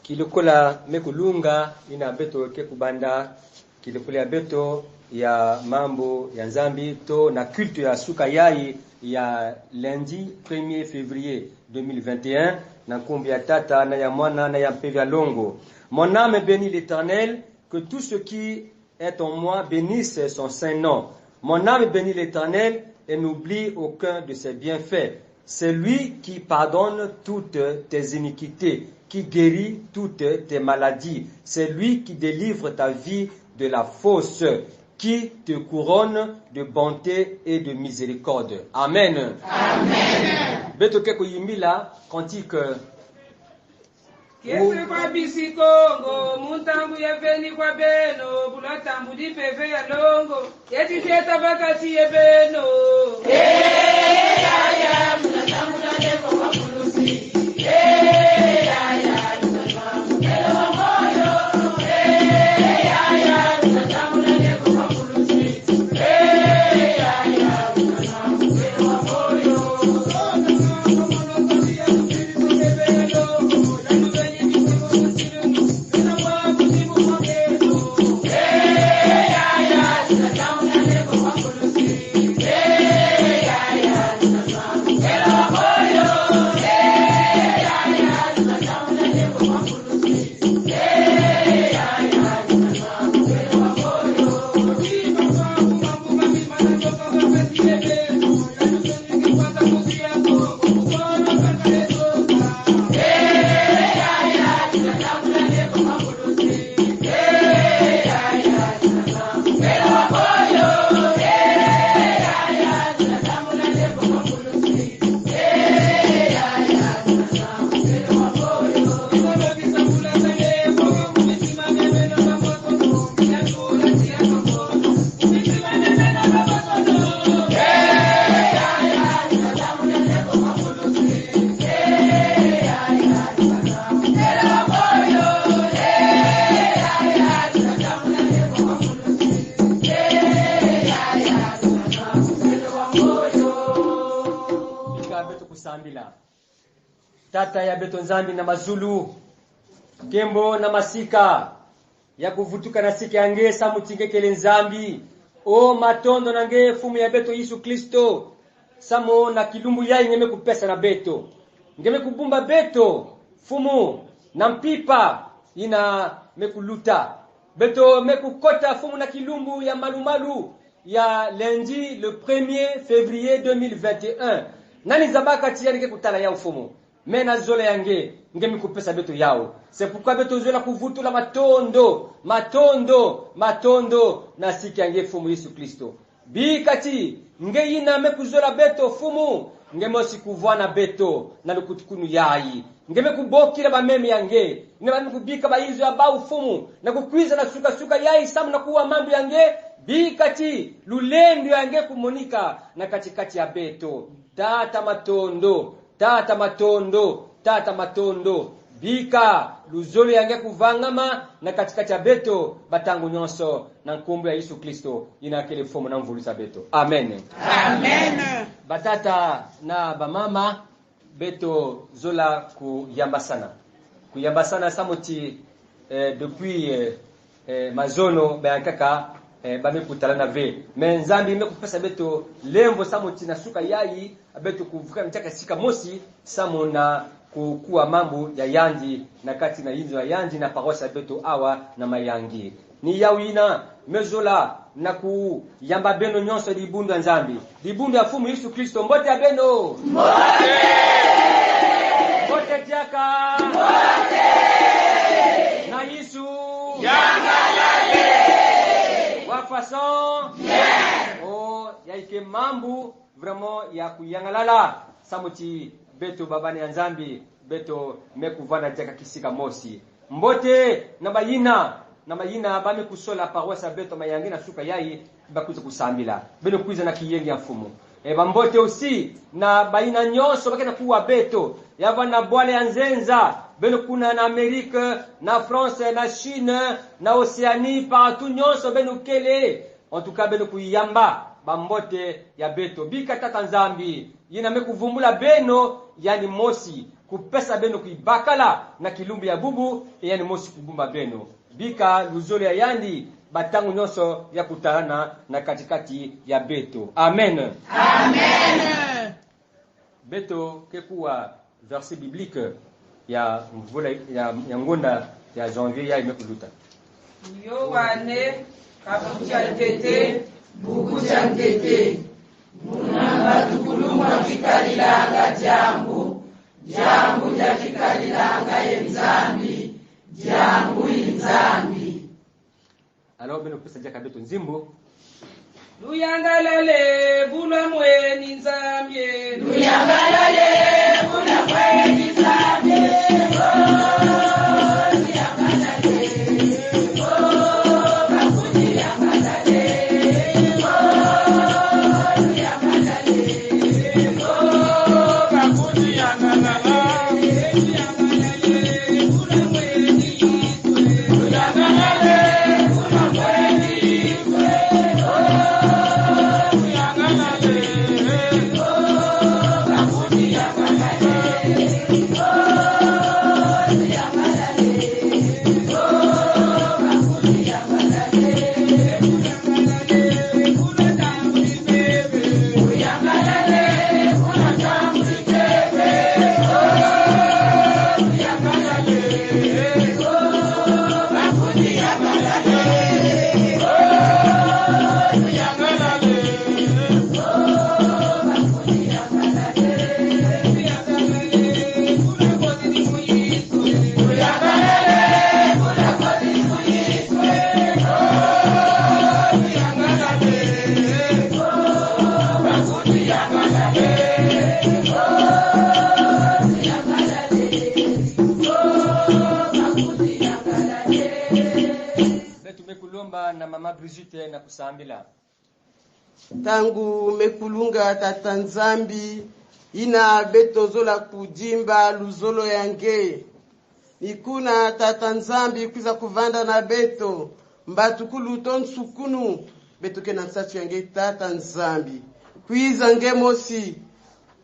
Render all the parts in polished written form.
kilokola mekulunga ina beto ke kubanda kilokola beto ya mambo ya nzambi to na culte ya suka yai ya lundi 1er février 2021 na nkombi ya tata na ya mwana na ya mpevya longo. Mon âme bénit l'Éternel, que tout ce qui est en moi bénisse son saint nom. Mon âme bénit l'Éternel et n'oublie aucun de ses bienfaits. C'est lui qui pardonne toutes tes iniquités, qui guérit toutes tes maladies. C'est lui qui délivre ta vie de la fausse, qui te couronne de bonté et de miséricorde. Amen. Amen. Beto keko yimbila cantique. Kese kwa bisikongo, muntambu ya veni kwa beno, bulatambu di peve ya longo, yeti fieta bakati ya beno. Ya, mulatambu na leko kwa kulusi. Ya, mulatambu na moyo. Ya, mulatambu na leko kwa kulusi. Ya, mulatambu na moyo. Tata ya beto nzambi na mazulu kembo na masika ya kuvutuka na sika yange samutingekele nzambi o matondo nange fumu ya beto Yesu Kristo samo na kilumbu yai ngeme kupesa na beto ngeme kubumba beto fumu na mpipa ina mekuluta beto mekukota fumu na kilumbu ya malumalu ya lundi le 1er février 2021 nani zabaka tiyanike kutala ya ufumu mena zola yange ngemi kupesa beto yao. C'est pourquoi beto zola kuvutula matondo na siki yange fumu Yesu Kristo. Bikati nge ina mekuzola beto fumu ngemo sikuvwana beto na lukutukunu yai. Ngeme kubokira ba meme yange. Ngeme kubika ba izo ya ba fumu na kukwiza na suka yai samu na kuwa mambo yange. Bikati lulendo yange kumonika na katikati ya beto. Tata matondo bika luzolo yange kuvangama na katikati ya beto batangu nyonso na nkombo ya Yesu Kristo ina kele fomo na mvulusa beto. Amen. Amen. Batata na bamama beto zola kuyamba sana samoti depuis mazono bayankaka bamekutala na ve menzambi mekupesa beto lembo samoti na suka yai beto kuvuka mchaka sika mosi samona kuwa mambo ya yandi na kati na yinzo ya yandi na parosa beto awa na mayangi ni yawina mezola na ku yamba beno nyonso libundu ya nzambi libundu ya fumu Yesu Kristo mbote ya beno mbote tiaka na Yesu yangalale wa façon yaike mambu vraiment ya kuyangalala samuti beto babane ya nzambi beto mekuvana jaka kisika mosi mbote na bayina bame kusola paroisse beto mayangi na suka yai bakuza kusambila beno kuiza na kiyengi ya mfumu bambote aussi na bayina nyonso bakena kuwa beto yavana bwale ya nzenza beno kuna na Amerique na France na Chine na Océanie partout nyonso beno kele en tout cas beno kuyamba bambote ya beto bika tata nzambi yina mekuvumbula beno yani mosi kupesa beno kuibakala na kilumbu ya bubu yani mosi kubumba beno bika luzolo ya yandi batangu nyonso ya kutana na katikati ya beto. Amen. Amen. Beto kekuwa verset biblique ya mvula ya ngonda ya janvier ya imekuluta. Yohane kabucha tete Bukucha ntete. Munamba tukulumwa kikalilanga jambu. Jambu ja kikalilanga yenzambi. Jambu inzambi. Alors beno pesa jaka beto nzimbo. Luyangalale bula mweni nzambye. Luyangalale bula mweni nzambye. Na mama Brigitte na kusambila tangu mekulunga tata nzambi ina beto zola kujimba luzolo yange nikuna tata nzambi kwiza kuvanda na beto mbatukulu tonsukunu beto ke na nsatu yange tata nzambi kwiza nge mosi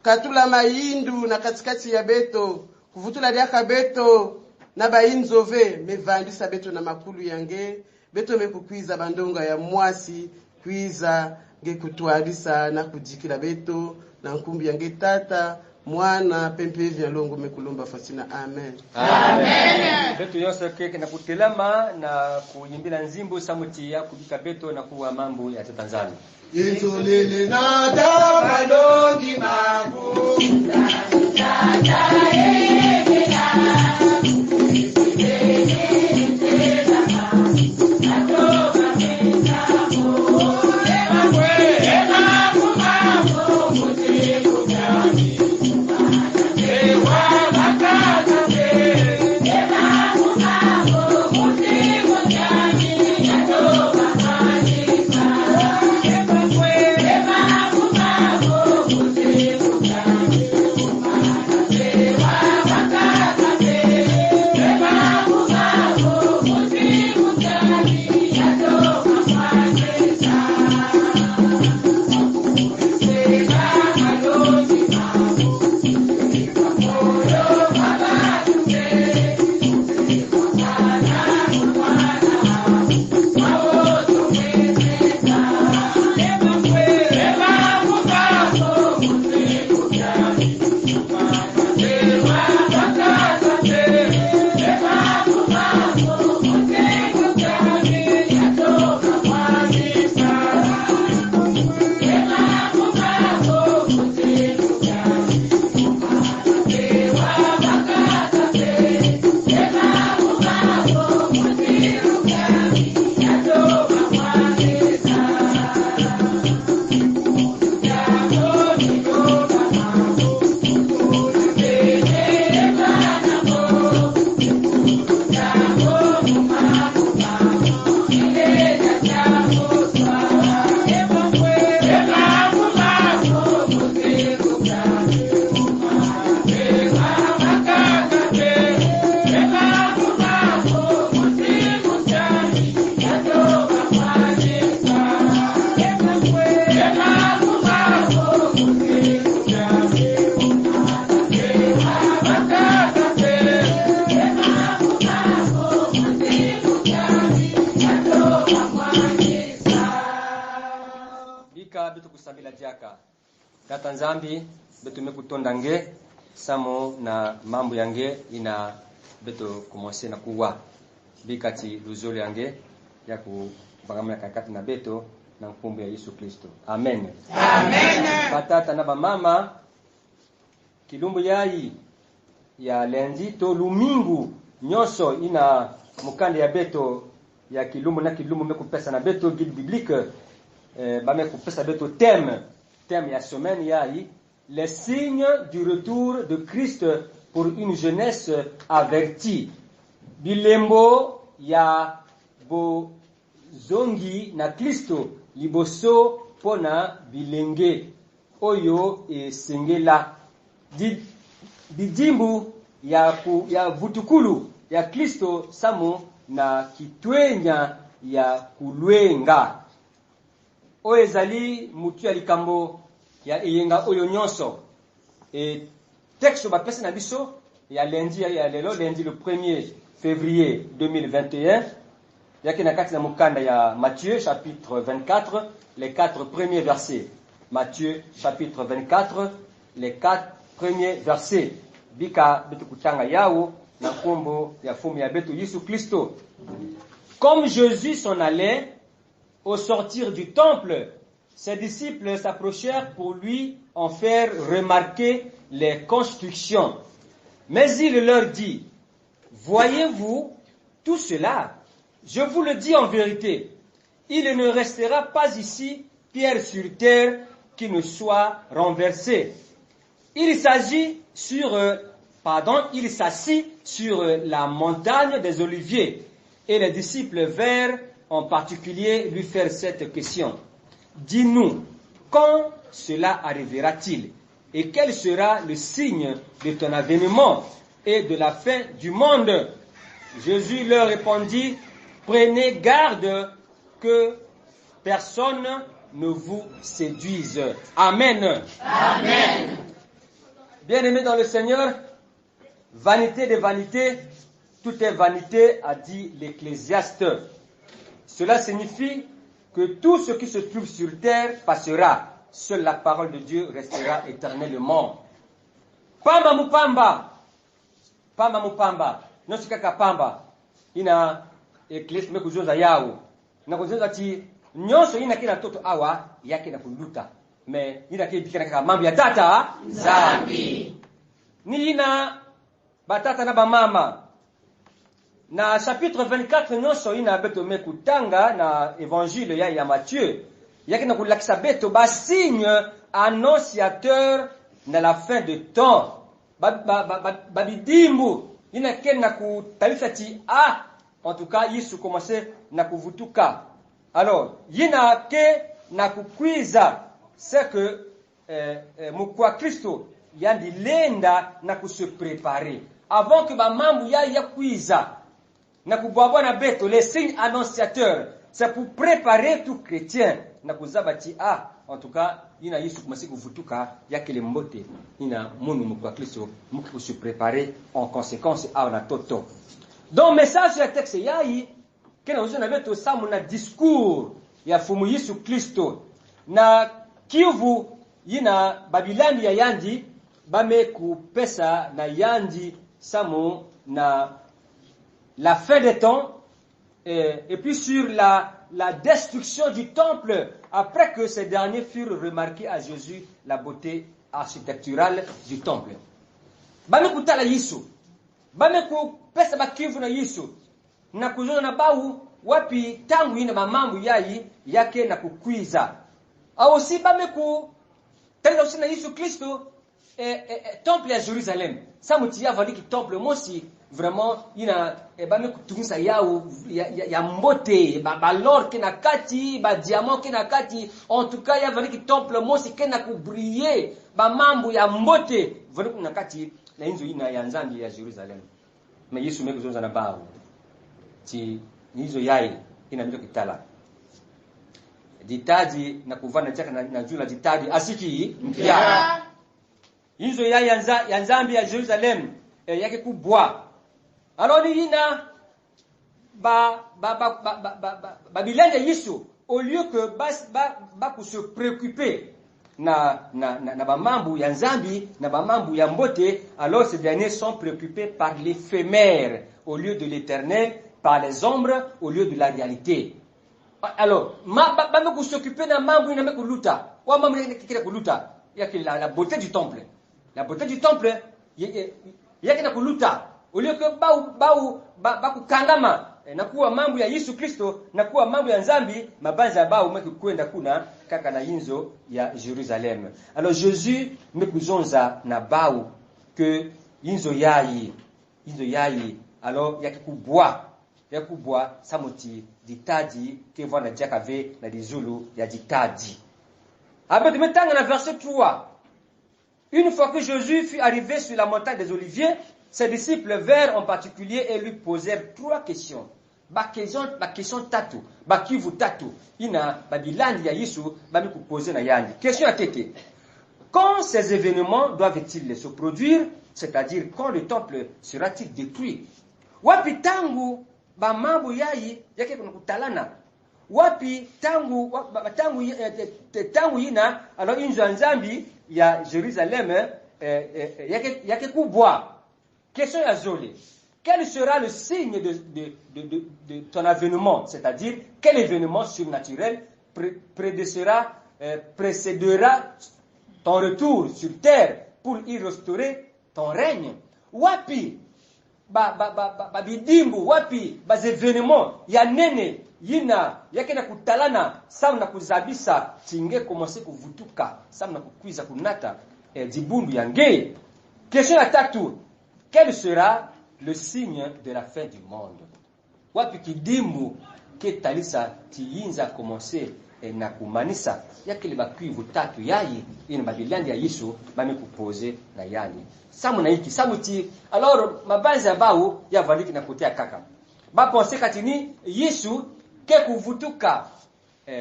katula mayindu na katikati ya beto kuvutula diaka beto na bayinzove mevandisa beto na makulu yange beto mekukwiza bandonga ya mwasi kwiza ngekutwalisa na kujikila beto na nkumbi yange tata mwana pempe vya longo mekulomba fasina. Amen. Amen. Beto yose keke na kutelama na kuyimbila nzimbo samuti ya kubika beto na kuwa mambo ya Tanzania. Yetolele na damalongi mabu betu kusabila jaka tata nzambi betu mekutonda nge samo na mambo yange ina betu commencer na kuwa bikati luzolo yange ya kubangamana kakati na beto na nkumbu ya Yesu Kristo. Amen. Amen. Batata na bamama kilumbu yayi ya lendi to lumingu nyoso ina mukande ya beto ya kilumbu na kilumbu mekupesa na beto guide biblique bamekupesa beto thème ya semaine yayi les signes du retour de Christ pour une jeunesse avertie. Bilembo ya bo zongi na Kristo liboso pona bilenge oyo esengela bidimbu ya vutukulu ya Kristo samo na kitwenya ya kulwenga oyo ezali mutu ya likambo ya eyenga oyo nyonso texte bapesa na biso ya lundi ya lelo lundi le 1er février 2021 yake na kati na mukanda ya Matthieu chapitre 24 les 4 premiers versets. Matthieu chapitre 24 les 4 premiers versets. Bika betu kutanga yao na kombo ya fumu ya betu Yesu Kristo. Comme Jésus s'en allait au sortir du temple, ses disciples s'approchèrent pour lui en faire remarquer les constructions. Mais il leur dit: voyez-vous tout cela? Je vous le dis en vérité, il ne restera pas ici pierre sur terre qui ne soit renversée. Il s'assit sur la montagne des Oliviers, et les disciples vinrent en particulier lui faire cette question: dis-nous, quand cela arrivera-t-il? Et quel sera le signe de ton avènement et de la fin du monde? Jésus leur répondit: prenez garde que personne ne vous séduise. Amen. Amen. Bien-aimés dans le Seigneur, vanité de vanité, tout est vanité, a dit l'Ecclésiaste. Cela signifie que tout ce qui se trouve sur terre passera. Seule la parole de Dieu restera éternellement. Pamba mupamba. Pamba mupamba. Nosi kaka pamba. Ina Ecclésiaste mekuzonza yao. Na kuzonza ti nyonso ina kila toto awa yake na kuluta. Me ina kibikana kaka mambo ya tata zambi. Ni ina batata na bamama. Na chapitre 24 nyonso ina beto mekutanga na évangile ya Matthieu. Yake na kulakisa beto ba signe annonciateur na la fin de temps. Babidimbu ina kena kutalisa ti en tout cas Yesu commençait na kuvutuka. Alors yina ke na kukwiza c'est que mukwa Kristo yandi lenda na se préparer avant que ba mambu ya kwiza na kubwabwa na beto les signes annonciateurs, c'est pour préparer tout chrétien na kuzabati en tout cas ina Yesu commençait kuvutuka yake le mbote ina munu mukwa Kristo muku se préparer en conséquence na toto. Donc message ya texte yayi kena uzona beto samu na discours ya fumu Yesu Kristo na kivu yina Babilani ya yandi bame kupesa na yandi samu na la fin des temps et puis sur la destruction du temple après que ces derniers furent remarqués à Jésus la beauté architecturale du temple. Bame kutala Yesu bame kupesa bakivu na Yesu na kuzona na bau wapi tangu ina mamambu yayi yake na kukwiza au si bame ku tenda usina Yesu Kristo temple ya Jerusalem samuti ya valiki temple mosi vraiment ina bame kutumisa yao ya mbote balor kina kati ba diamant kina kati en tout cas ya valiki temple mosi kena kubriller ba mambu ya mbote valiki na kati na inzo ina ya nzambi ya Jerusalem. Mais Yesu mekuzonza na bao ti nizo yai ina mito kitala ditaji na kuvana chaka na jula ditaji asiki mpya hizo yai ya nzambi ya Jerusalem yake kubwa. Alors ni ina Babilani ya Yesu au lieu que ba se préoccuper na bamambu ya nzambi na bamambu ya mbote, alors ces derniers sont préoccupés par l'éphémère au lieu de l'éternel, par les ombres au lieu de la réalité. Alors ba me s'occuper na mambu ina me kuluta wa mambu ina kikira kuluta yake la beauté du temple, la beauté du temple yake na kuluta au lieu que ba kukangama na kuwa mambo ya Yesu Kristo na kuwa mambo ya nzambi mabanza bao meke kwenda kuna kaka na yinzo ya Jerusalem. Alors Jésus mekuzonza na bao que yinzo yayi alors yakubwa samoti ditadi ke vona jakave na dizulu ya ditadi. Après metanga na verset 3. Une fois que Jésus fut arrivé sur la montagne des Oliviers, ses disciples vinrent en particulier et lui posèrent 3 questions. Question tatu, kivu tatu. Ina babilandi ya Yesu bami kuposer na yandi. Question à tete. Quand ces événements doivent-ils se produire, c'est-à-dire quand le temple sera-t-il détruit? Wapi tangu ba mambo yayi yake kuna kutalana? Wapi tangu ina alors inzo nzambi ya Jerusalem yake kubwa. Question ya zole. Quel sera le signe de ton avènement? C'est-à-dire, quel événement surnaturel précédera ton retour sur terre pour y restaurer ton règne? Wapi bidimbu, wapi événements ya nene yina yake na kutalana samu na kuzabisa tinge commencer kuvutuka samu na kukwiza kunata dibundu yange. Question ya tatu. Quel sera le signe de la fin du monde? Wapi kidimbu ke talisa tiyinza commencer na kumanisa yake libakwivu tatu yayi ina babilandi ya Yesu bame kuposer na yani. Samu na hiki samu ti alors mabanza bao ya valiki na kotea kaka. Ba penser katini Yesu ke kuvutuka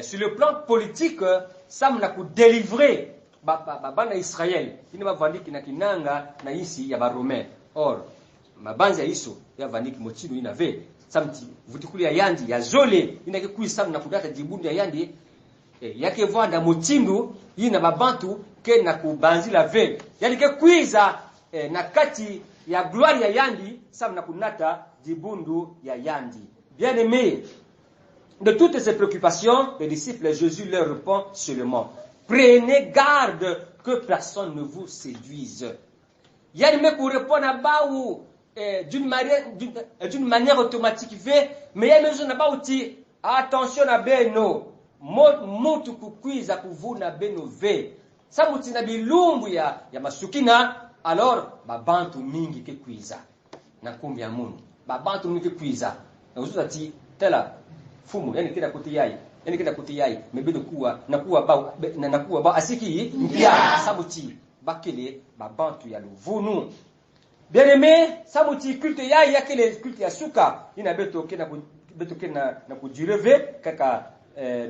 sur le plan politique samu na ku délivrer bana Israël. Ina ba valiki na kinanga na isi ya ba Romain. Or mabanza ya Yesu ya vaniki mochino inave samti vutikuli ya yandi ya zole inake kuisa na kudata dibundu ya yandi yake vanda mochindo ina babantu ke na kubanzila ve yani ke kuiza na kati ya gloire ya yandi sam na kunata dibundu ya yandi. Bien aimé, de toutes ces préoccupations les disciples Jésus leur répond seulement: prenez garde que personne ne vous séduise. Yani me pour répondre à baou d'une manière automatique fait, mais ya mezo na bauti attention na beno motu kukwiza kuvuna beno ve samuti na bilumbu ya masukina alors babantu mingi ke kwiza na kumbi ya mungu babantu mingi ke kwiza na uzuza ti tela fumu yani kida kuti yai mebedo kuwa na kuwa ba asiki ngia samuti bakele babantu ya luvunu. Bien aimé, samuti culte yake le culte ya suka ina beto ke na kujireve kaka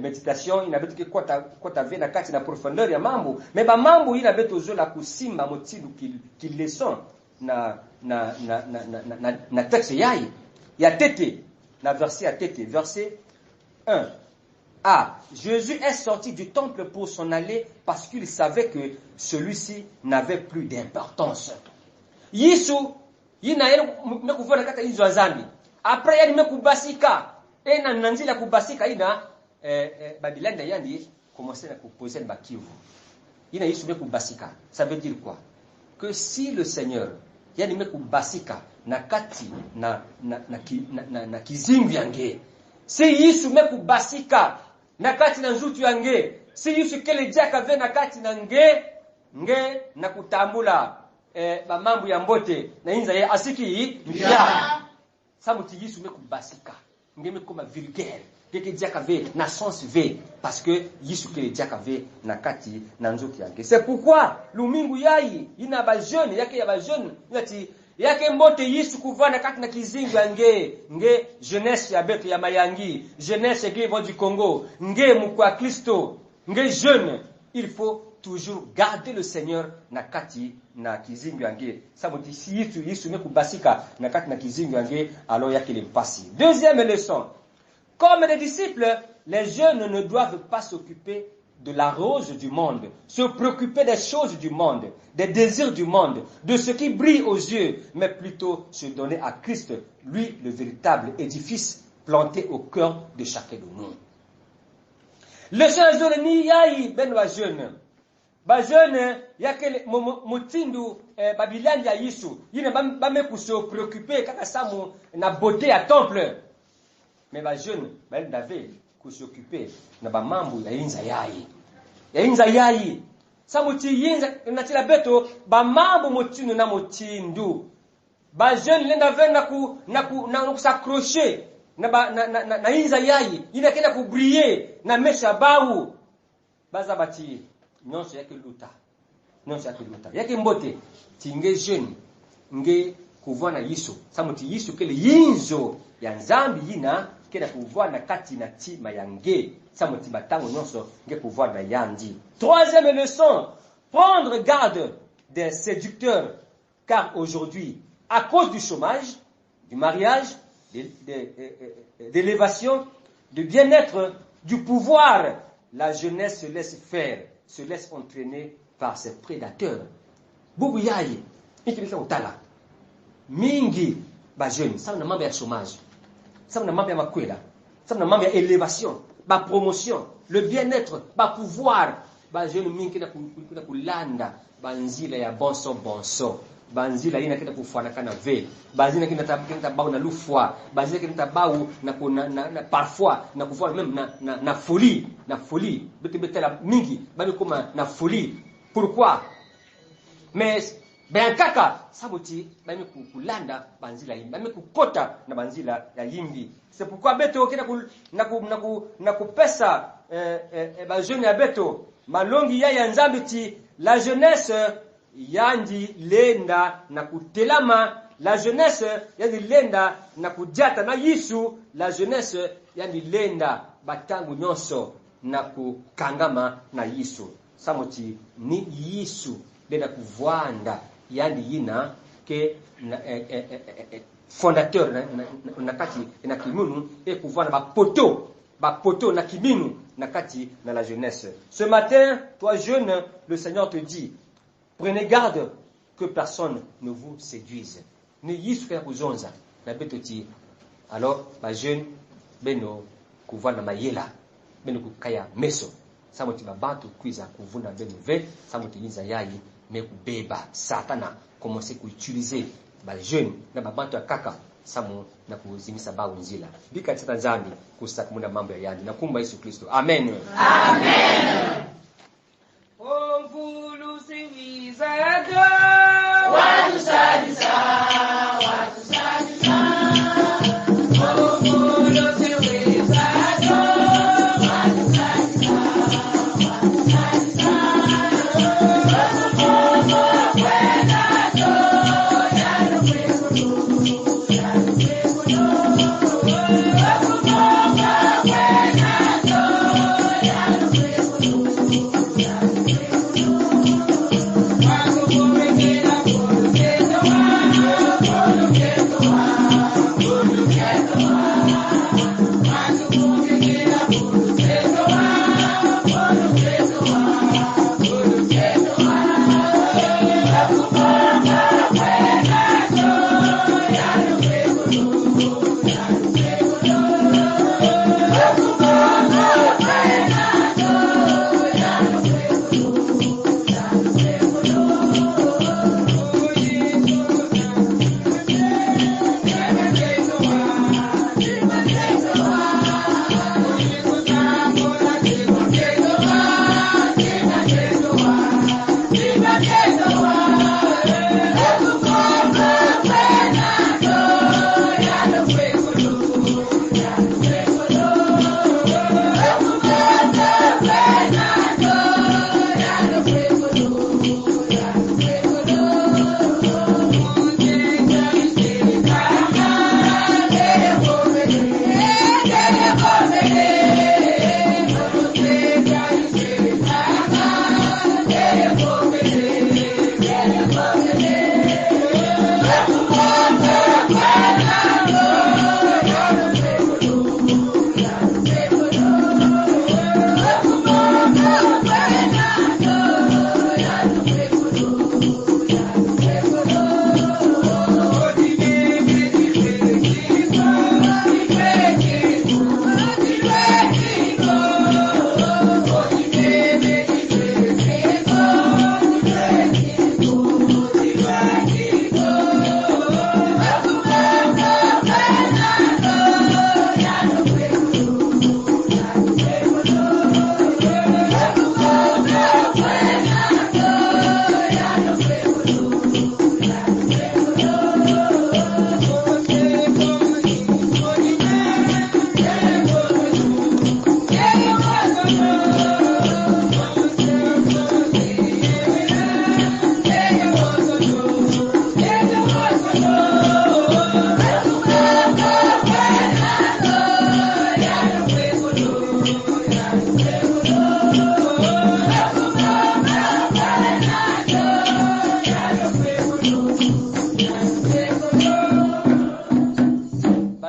méditation ina beto ke kota ve na kati na profondeur ya mambo mais ba mambo ina beto zola kusimba motilu ki leçon na texte ya tete na verset 1. Ah, Jésus est sorti du temple pour s'en aller parce qu'il savait que celui-ci n'avait plus d'importance. Yesu yina me kuvona kata hizo zambi. Après yani me kubasika. Na nanzila kubasika ina Babilanda yandi commencer à poser ba kivu. Yina Yesu me kubasika. Ça veut dire quoi? Que si le Seigneur yani me kubasika na kati na kizingu yange. Si Yesu me kubasika na kati na nzutu yange. Si Yesu kele jaka ve na kati na nge na kutambula ba mambo ya mbote na inza ya asiki mbia samuti Yesu me kubasika ngeme koma vulgaire keke jaka ve na sens ve parce que Yesu kele jaka ve na kati na nzutu yange. C'est pourquoi lumingu yai ina ba jeune yake ya ba jeune yake mbote Yesu kuvana kati na kizingu nge jeunesse ya beto ya mayangi jeunesse grivo du Congo nge mukwa Kristo nge jeune. Il faut toujours garder le Seigneur na kati na kizingu yange. Samuti si Yesu me kubasika na kati na kizingu yange alors yake le mpasi. Deuxième leçon. Comme les disciples, les jeunes ne doivent pas s'occuper de la rose du monde, se préoccuper des choses du monde, des désirs du monde, de ce qui brille aux yeux, mais plutôt se donner à Christ, lui le véritable édifice planté au cœur de chacun de nous. Le jeune ni yayi ben wa jeune. Ba jeune yake mutindu babilani ya Yesu. Yine ba me ku se préoccuper kaka samu na beauté à temple. Mais ba jeune ba ndave ku se occuper na ba mambo ya inza yayi. Ya inza yayi. Samuti yinza na tila beto ba mambo mutindu na mutindu. Ba jeune lenda vena na s'accrocher. Na inza yayi ina kenda ku briller na mesha bawu baza bati nyonso yake luta yake mbote tinge jeune nge kuvana Yesu samuti Yesu kele yinzo ya nzambi yina kenda kuvana kati na tima yange samuti batango nyonso nge kuvana yandi. Troisième leçon, prendre garde des séducteurs, car aujourd'hui à cause du chômage, du mariage, d'élévation, de bien-être, du pouvoir, la jeunesse se laisse faire, se laisse entraîner par ses prédateurs. Bubu yaye, ikibika utala. Mingi ba jeune, ça na mambo ya chômage. Ça na mambo ya makwela. Ça na mambo ya élévation, ba promotion, le bien-être, ba pouvoir. Ba jeune mingi na kulanda, ba nzila ya bonso. Banzila ina kenda kufuana kana ve banzila kenda bau na lufwa banzila kenda bau na parfois na kufuana même na folie betela mingi bali koma na folie. Pourquoi? Mais ben kaka sabuti bami kulanda banzila yimbi bami kukota na banzila ya yimbi. C'est pourquoi beto kenda na kupesa ba jeune ya beto malongi ya nzambiti la jeunesse yandi lenda na kutelama, la jeunesse yandi lenda na kujata na Yesu, la jeunesse yandi lenda batangu nyonso na kukangama na Yesu. Samoti ni Yesu lenda kuvwanda yandi yina ke fondateur na kati na kimunu et kuvwanda ba poto na kiminu na kati na la jeunesse. Ce matin, toi jeune, le Seigneur te dit: prenez garde que personne ne vous séduise. Ne yisuka kuzonza na betoti. Alors, ba jeune beno kuvana mayela, beno kukaya meso. Samoti babantu kwiza kuvuna beno ve, samoti yinza yayi me kubeba satana commencer ku utiliser ba jeune na babantu akaka samu na kuzimisa bawo nzila. Bika tsata nzambi kusakumuna mambo ya yandi na kumba Yesu Kristo. Amen. Amen. Watu sadisa.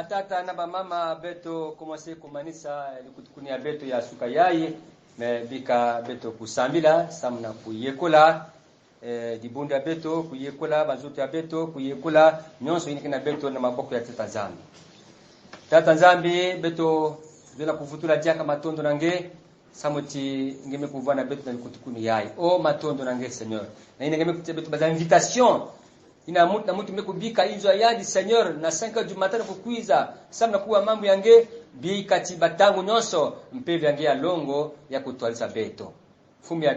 batata na bamama beto commencer kumanisa likutukunia beto ya suka yayi me bika beto kusambila samna kuyekola dibunda beto kuyekola bazuti ya beto kuyekola nyonso inikina beto na maboko ya tata nzambi beto bila kuvutula jaka matondo nange samoti ngeme kuvana beto na likutukuni yayi o matondo nange Seigneur na ngeme kutebeto baza invitation ina mutu mekubika hizo ayadi Seigneur na 5 du matin kukuiza samna kuwa mambo yange bika tibatangu nyonso mpevi yange ya longo ya kutwalisa beto fumi ya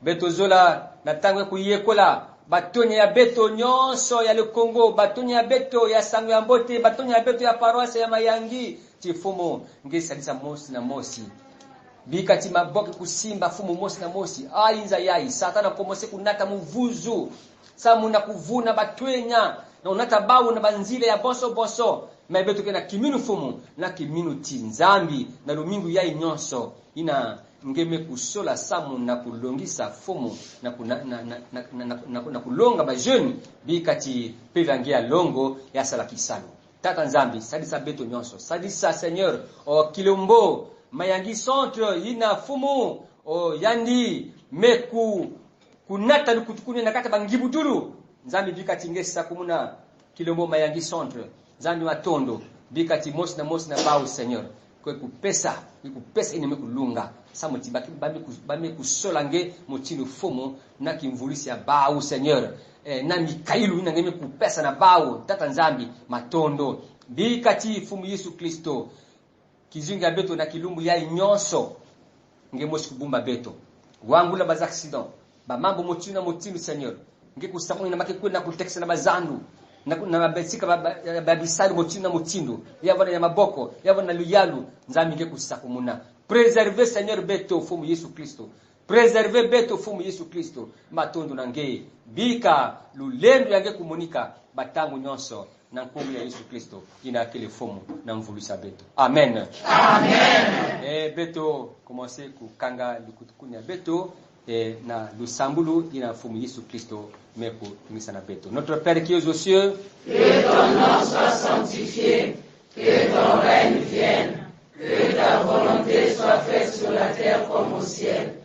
beto zola na tangu kuyekola batonya ya beto nyonso ya le Congo batonya ya beto ya sangu ya mbote batonya ya beto ya paroisse ya Mayangi tifumo ngesalisa mosi na mosi bika ti maboke kusimba fumu mosi na mosi ainza yai satana komose kunata muvuzu samuna kuvuna batwenya na unata bawu na banzile ya boso mabeto kena kiminu fumu na kiminu tinzambi na lumingu yai nyonso ina ngeme kusola samu na kulongisa fumu na kulonga ba jeune bikati pevangia longo ya sala kisalo tata nzambi sadisa beto nyonso sadisa Seigneur o Kilombo Mayangi centre ina fumu o yandi meku kunata lukutukuni nakata bangibutulu nzambi bikati ngesa kumuna Kilombo Mayangi centre nzambi matondo bikati mosi na bau Seigneur kwa kupesa ine mekulunga samuti bame kusolange motino fomo na kimvulisi ya bau Seigneur na mikailu ina ngeme kupesa na bau tata nzambi matondo bikati fumu Yesu Kristo kizinga beto na kilumbu ya nyonso ngemoshi kubumba beto wangula baza accident ba mambo motino Seigneur ngekusakuni na makekwe na kutekesa na bazandu na mabesika babisali motino yavana ya maboko yavana luyalu nzambi ngekusakumuna preserver Seigneur beto fumu Yesu Kristo preserver beto fumu Yesu Kristo matondo nange bika lulendo yange kumunika batangu nyonso na nkombo ya Yesu Kristo ina kile fumu na mvulisa beto amen beto commencer kukanga likutukunya beto na lusambulu ina fumu Yesu Kristo meku tumisana beto. Notre Père qui es aux cieux, que ton nom soit sanctifié, que ton règne vienne, que ta volonté soit faite sur la terre comme au ciel.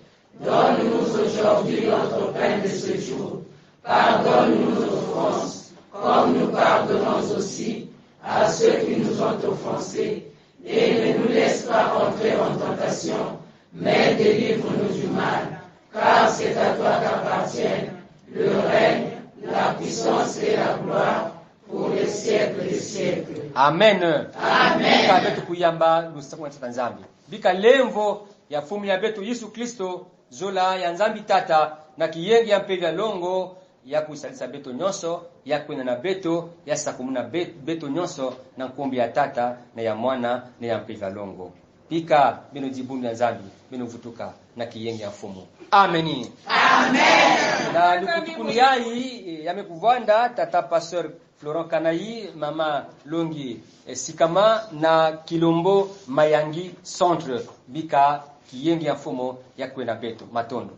Donne-nous aujourd'hui notre pain de ce jour. Pardonne-nous nos offenses, comme nous pardonnons aussi à ceux qui nous ont offensés. Et ne nous laisse pas entrer en tentation, mais délivre-nous du mal. Car c'est à toi qu'appartiennent le règne, la puissance et la gloire pour les siècles des siècles. Amen. Amen. Bika betu kuyamba lusaku na nzambi. Bika lemvo ya fumu ya betu Yesu Kristo zola ya nzambi tata na kiyengi ya mpega longo ya kusalisa beto nyonso ya kwena na beto ya sakumuna beto nyonso na nkombi ya tata na ya mwana na ya mpega longo. Bika bino jibundu ya nzambi bino vutuka na kiyengi ya fumu. Ameni. Amen. Na lukutukuni yai yamekuvanda tata pasteur Florent Kanayi, mama Longi Sikama na Kilombo Mayangi centre bika kiyengi ya fumo ya kwena beto matondo.